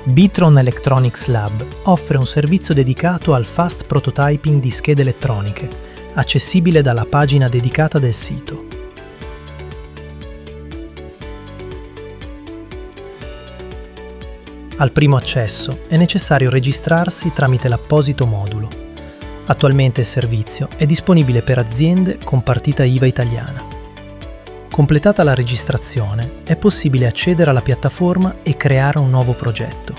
Bitron Electronics Lab offre un servizio dedicato al fast prototyping di schede elettroniche, accessibile dalla pagina dedicata del sito. Al primo accesso è necessario registrarsi tramite l'apposito modulo. Attualmente il servizio è disponibile per aziende con partita IVA italiana. Completata la registrazione, è possibile accedere alla piattaforma e creare un nuovo progetto.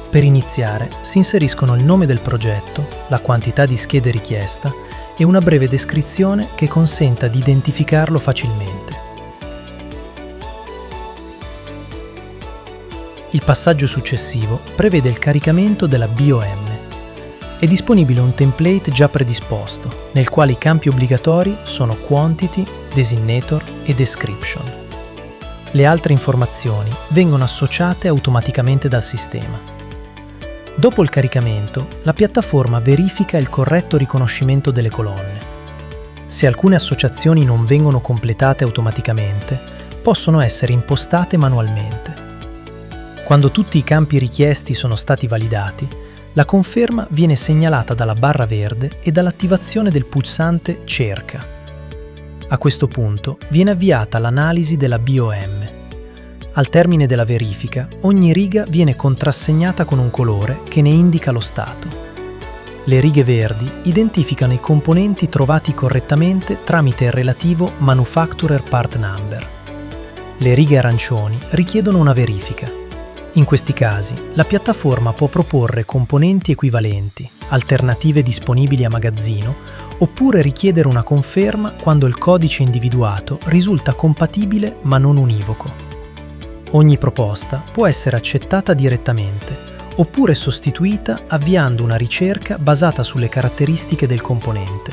Per iniziare, si inseriscono il nome del progetto, la quantità di schede richiesta e una breve descrizione che consenta di identificarlo facilmente. Il passaggio successivo prevede il caricamento della BOM. È disponibile un template già predisposto, nel quale i campi obbligatori sono Quantity, Designator e Description. Le altre informazioni vengono associate automaticamente dal sistema. Dopo il caricamento, la piattaforma verifica il corretto riconoscimento delle colonne. Se alcune associazioni non vengono completate automaticamente, possono essere impostate manualmente. Quando tutti i campi richiesti sono stati validati, la conferma viene segnalata dalla barra verde e dall'attivazione del pulsante Cerca. A questo punto viene avviata l'analisi della BOM. Al termine della verifica, ogni riga viene contrassegnata con un colore che ne indica lo stato. Le righe verdi identificano i componenti trovati correttamente tramite il relativo Manufacturer Part Number. Le righe arancioni richiedono una verifica. In questi casi, la piattaforma può proporre componenti equivalenti, alternative disponibili a magazzino, oppure richiedere una conferma quando il codice individuato risulta compatibile ma non univoco. Ogni proposta può essere accettata direttamente, oppure sostituita avviando una ricerca basata sulle caratteristiche del componente.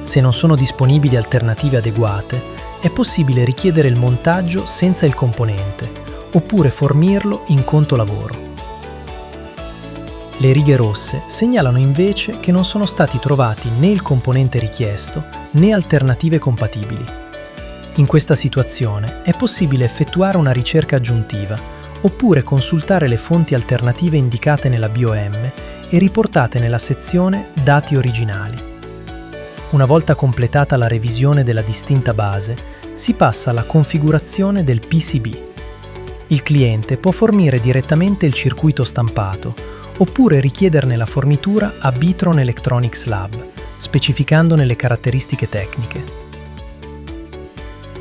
Se non sono disponibili alternative adeguate, è possibile richiedere il montaggio senza il componente, oppure fornirlo in conto lavoro. Le righe rosse segnalano invece che non sono stati trovati né il componente richiesto né alternative compatibili. In questa situazione è possibile effettuare una ricerca aggiuntiva oppure consultare le fonti alternative indicate nella BOM e riportate nella sezione Dati originali. Una volta completata la revisione della distinta base, si passa alla configurazione del PCB. Il cliente può fornire direttamente il circuito stampato oppure richiederne la fornitura a Bitron Electronics Lab, specificandone le caratteristiche tecniche.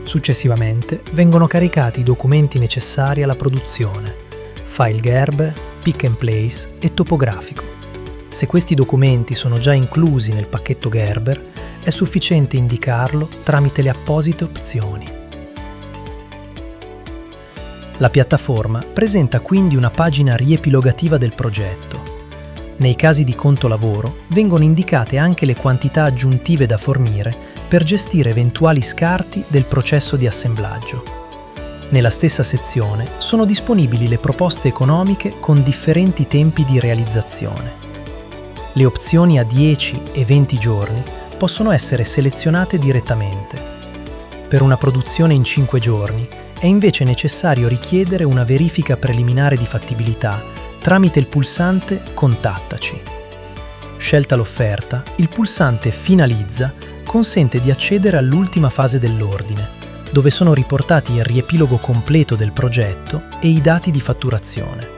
Successivamente vengono caricati i documenti necessari alla produzione, file Gerber, pick and place e topografico. Se questi documenti sono già inclusi nel pacchetto Gerber, è sufficiente indicarlo tramite le apposite opzioni. La piattaforma presenta quindi una pagina riepilogativa del progetto. Nei casi di conto lavoro vengono indicate anche le quantità aggiuntive da fornire per gestire eventuali scarti del processo di assemblaggio. Nella stessa sezione sono disponibili le proposte economiche con differenti tempi di realizzazione. Le opzioni a 10 e 20 giorni possono essere selezionate direttamente. Per una produzione in 5 giorni è invece necessario richiedere una verifica preliminare di fattibilità tramite il pulsante Contattaci. Scelta l'offerta, il pulsante Finalizza consente di accedere all'ultima fase dell'ordine, dove sono riportati il riepilogo completo del progetto e i dati di fatturazione.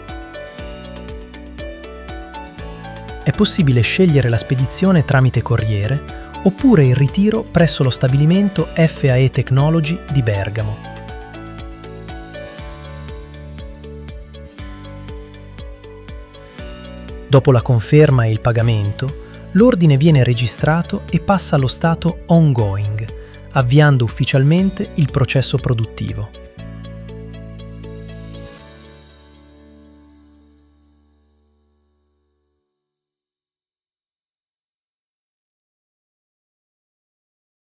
È possibile scegliere la spedizione tramite corriere oppure il ritiro presso lo stabilimento FAE Technology di Bergamo. Dopo la conferma e il pagamento, l'ordine viene registrato e passa allo stato ongoing, avviando ufficialmente il processo produttivo.